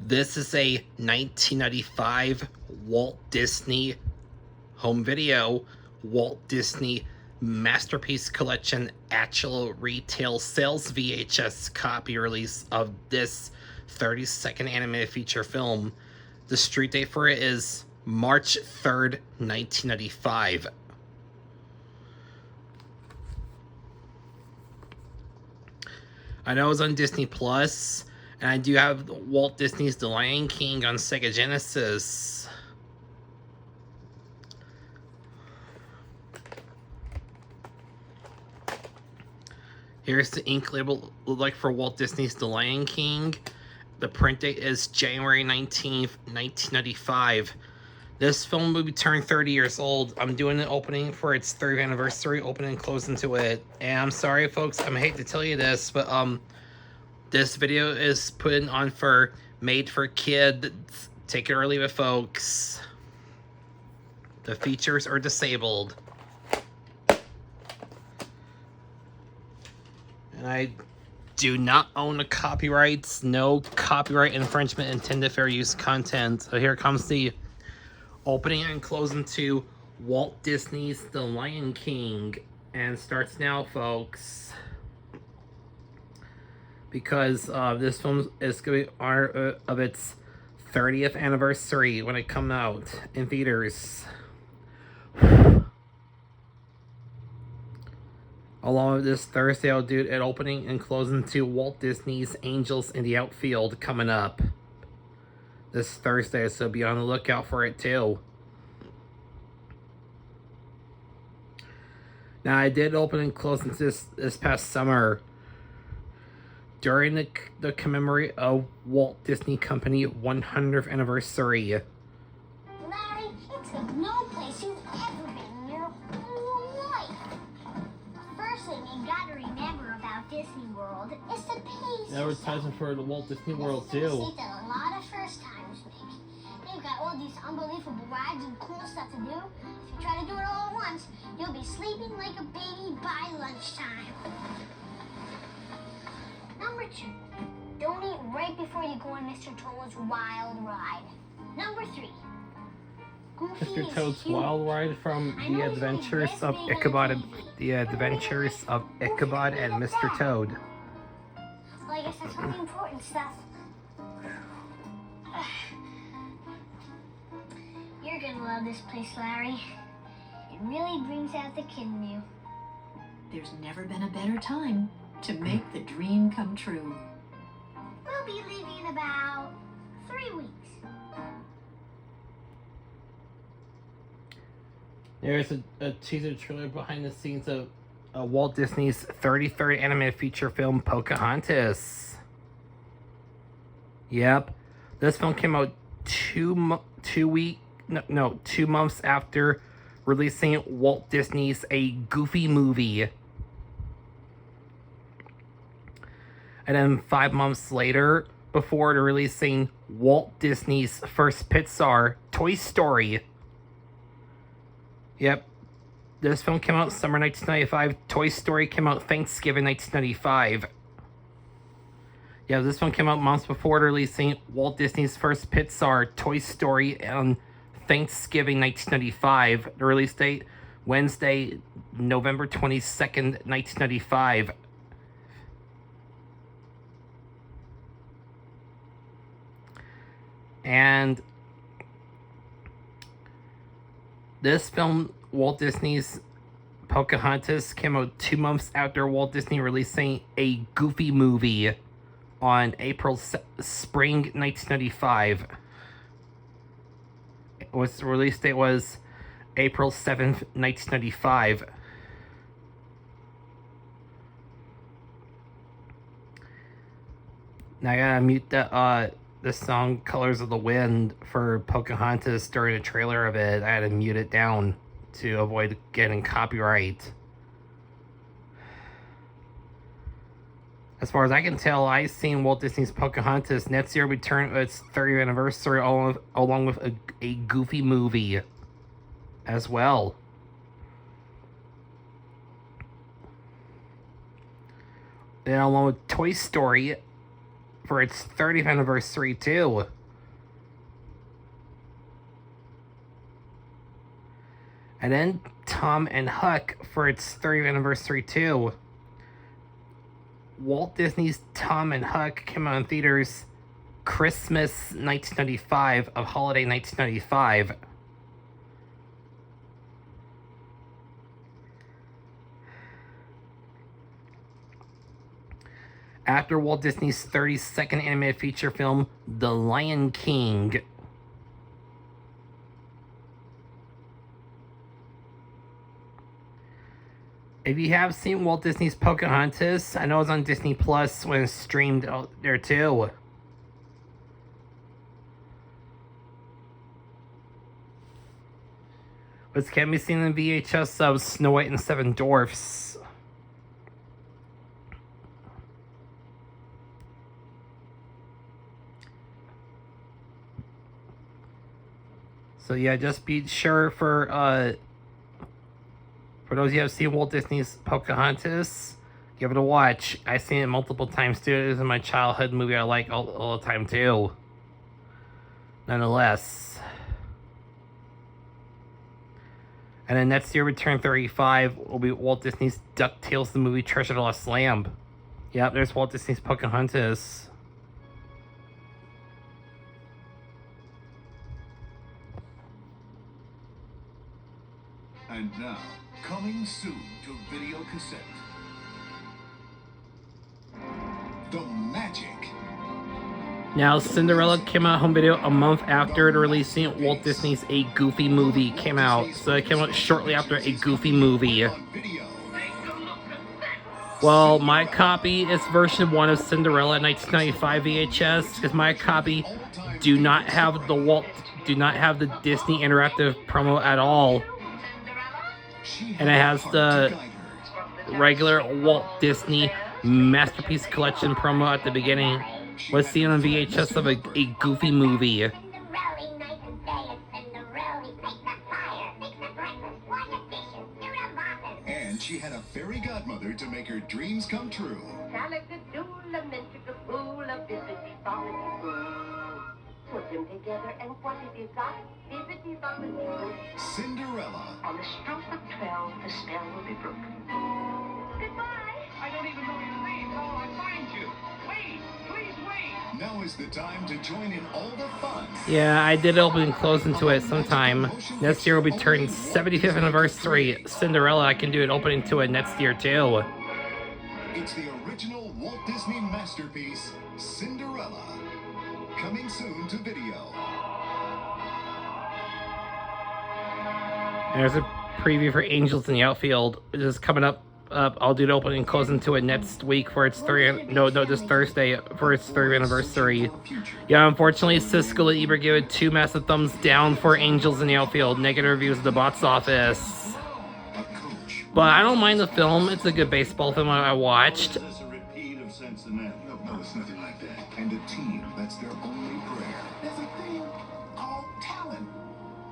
This is a 1995 Walt Disney home video, Walt Disney Masterpiece Collection actual retail sales VHS copy release of this 30-second animated feature film. The street date for it is March 3rd, 1995. I know it's on Disney Plus, and I do have Walt Disney's The Lion King on Sega Genesis. Here's the ink label look like for Walt Disney's The Lion King. The print date is January 19th, 1995. This film will be turned 30 years old. I'm doing an opening for its 30th anniversary, opening and closing to it. And I'm sorry, folks, I hate to tell you this, but this video is put on for made for kids. Take it or leave it, folks. The features are disabled. And I do not own the copyrights. No copyright infringement intended fair use content. So here comes the opening and closing to Walt Disney's The Lion King. And starts now, folks. Because this film is going to be honor of its 30th anniversary when it comes out in theaters. Along with this Thursday, I'll do an opening and closing to Walt Disney's Angels in the Outfield coming up this Thursday, so be on the lookout for it too. Now, I did open and closing this past summer during the commemorate of Walt Disney Company 100th anniversary. Larry, it's like no place you've ever been in your whole life. First thing you gotta remember about Disney World is the pace. Advertising for the Walt Disney World too. That a lot of first timers make. They've got all these unbelievable rides and cool stuff to do. If you try to do it all at once, you'll be sleeping like a baby by lunchtime. Number 2, don't eat right before you go on Mr. Toad's Wild Ride. Number 3, Goofy Mr. Toad's Wild Ride from The Adventures of Ichabod and Mr. Toad. Well, I guess that's all the important stuff. You're gonna love this place, Larry. It really brings out the kid in you. There's never been a better time to make the dream come true. We'll be leaving in about 3 weeks. There's a teaser trailer behind the scenes of Walt Disney's 33rd animated feature film, Pocahontas. Yep. This film came out 2 months after releasing Walt Disney's A Goofy Movie. And then 5 months later, before releasing Walt Disney's first Pixar, Toy Story. Yep. This film came out summer 1995. Toy Story came out Thanksgiving 1995. Yeah, this one came out months before releasing Walt Disney's first Pixar, Toy Story, on Thanksgiving 1995. The release date, Wednesday, November 22nd, 1995. And this film, Walt Disney's Pocahontas, came out 2 months after Walt Disney releasing A Goofy Movie on spring 1995. The release date was April 7th, 1995. Now I gotta mute the song Colors of the Wind for Pocahontas during the trailer of it. I had to mute it down to avoid getting copyright. As far as I can tell, I've seen Walt Disney's Pocahontas. Next year we turn its 30th anniversary along with a Goofy movie as well. Then along with Toy Story for its 30th anniversary too. And then Tom and Huck for its 30th anniversary too. Walt Disney's Tom and Huck came out in theaters Christmas 1995 of holiday 1995. After Walt Disney's 32nd animated feature film, The Lion King. If you have seen Walt Disney's Pocahontas, I know it's on Disney Plus when it's streamed out there too. Which can be seen in VHS of Snow White and Seven Dwarfs. So yeah, just be sure for those of you who have seen Walt Disney's Pocahontas, give it a watch. I've seen it multiple times too. It is my childhood movie I like all the time too. Nonetheless. And then next year we turn 35 will be Walt Disney's DuckTales the movie Treasure the Lost Lamb. Yep, there's Walt Disney's Pocahontas. And now, coming soon to video cassette. The Magic. Now, Cinderella came out home video a month after the releasing Walt Disney's A Goofy movie came out. So it came out shortly after A Goofy movie. Well, my copy is version 1 of Cinderella 1995 VHS, because my copy do not have the Disney interactive promo at all. And it has the regular Walt Disney Masterpiece Collection promo at the beginning. Let's see it on VHS of a Goofy movie. And she had a fairy godmother to make her dreams come true. Put them together and what have you got? Bibbidi bobbidi. Cinderella. On the stroke of 12, the spell will be broken. Goodbye. I don't even know your name. How I find you? Wait, please wait. Now is the time to join in all the fun. Yeah, I did open and close into it sometime. Next year will be turning 75th anniversary. Cinderella, I can do an opening to it next year too. It's the original Walt Disney masterpiece, Cinderella. Coming soon to video. And there's a preview for Angels in the Outfield. It is coming up. I'll do the opening and close into it next week for its this Thursday for its 3rd anniversary. Yeah, unfortunately, Siskel and Ebert gave it 2 massive thumbs down for Angels in the Outfield. Negative reviews at the box office. But I don't mind the film. It's a good baseball film I watched. Is this a repeat of Cincinnati? No, it's nothing like that. And a team, that's their only prayer. There's a thing called talent.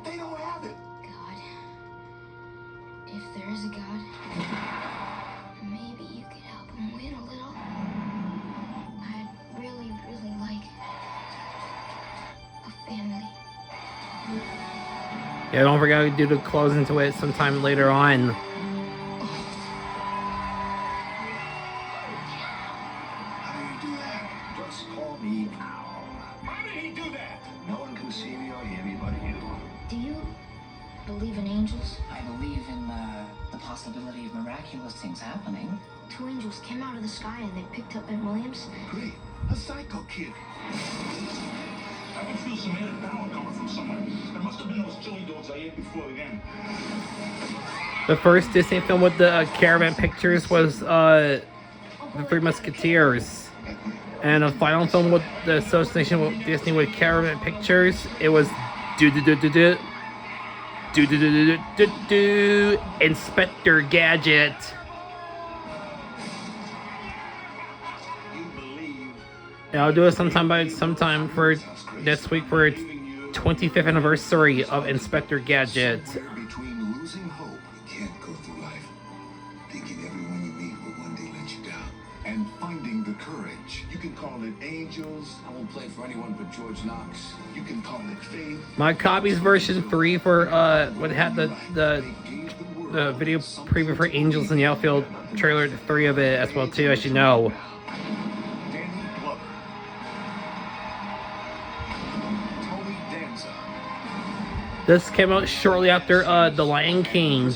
They don't have it. God, if there is a God, maybe you could help him win a little. I'd really, really like a family. Yeah, don't forget to do the close into it sometime later on. How do you do that? Just call me Al. How did he do that? No one can see me or hear me but you. Do you believe in angels? I believe in the possibility of miraculous things happening. 2 angels came out of the sky and they picked up Ben Williams. Great. A psycho kid. I can feel some added power coming from somewhere. There must have been those chili dogs I ate before the game. The first Disney film with the Caravan Pictures was The Three Musketeers. And the final film with the association with Disney with Caravan Pictures, it was Inspector Gadget. And I'll do it sometime for this week for its 25th anniversary of Inspector Gadget. Between losing hope, you can't go through life thinking everyone you meet will one day let you down, and finding the courage. You can call it angels. I won't play for anyone but George Knox. You can call it faith. My copy's version 3 for what had the video preview for Angels in the Outfield trailer 3 of it as well too, as you know. This came out shortly after The Lion King.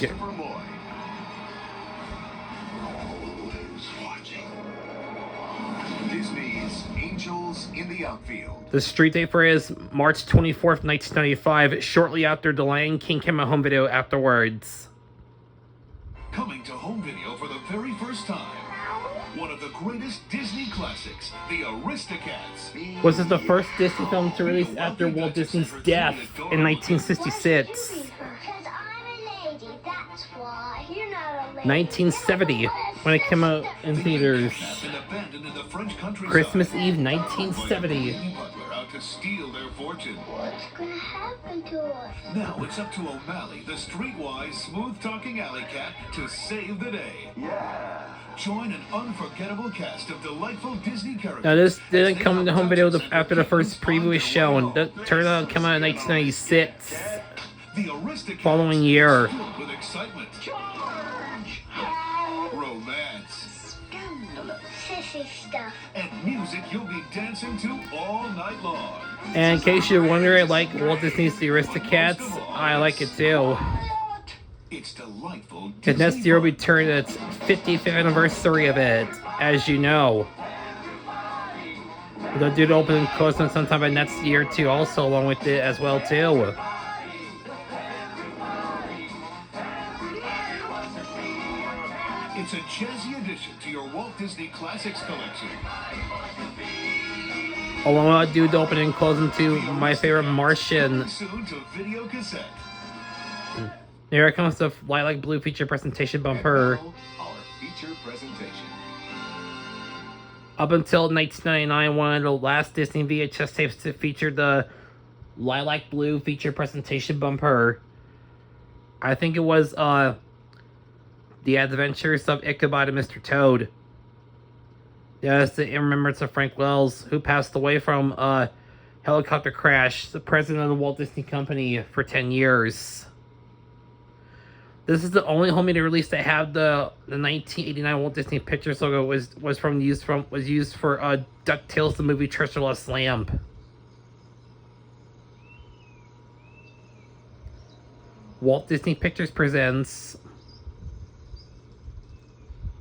Disney's Angels in the Outfield. The street date for it is March 24th, 1995, shortly after The Lion King came out home video afterwards. Coming to home video for the very first time. One of the greatest Disney classics, the Aristocats. Was this the first Disney film to release after Walt Disney's death in 1966? Because I'm a lady, that's why. You're not a lady. 1970, when it came out in theaters. Christmas Eve, 1970. To steal their fortune. What's gonna happen to us? Now it's up to O'Malley, the streetwise, smooth-talking alley cat, to save the day. Yeah. Join an unforgettable cast of delightful Disney characters. Now this didn't come to home video after the first preview was shown. That turned out to come out in 1996. The Aristocats, following year. filled with excitement, romance, Sissy stuff. and music you'll be dancing to all night long. And in case you're wondering, I like Walt Disney's The Aristocats. I like it too. It's delightful. And next year will be turning its 50th anniversary of it, as you know. They'll do the open and close them sometime by next year too, also along with it as well too. It's a jazzy addition to your Walt Disney Classics collection. Along with I'll do the open and closing to my favorite Martian. Soon to video cassette. Here comes the Lilac Blue feature presentation bumper. And now, our feature presentation. Up until 1999, one of the last Disney VHS tapes to feature the Lilac Blue feature presentation bumper. I think it was The Adventures of Ichabod and Mr. Toad. Yes, in remembrance of Frank Wells, who passed away from a helicopter crash, the president of the Walt Disney Company for 10 years. This is the only home video release that had the 1989 Walt Disney Pictures logo was used for DuckTales, the movie Treasure Lost Lamp. Walt Disney Pictures presents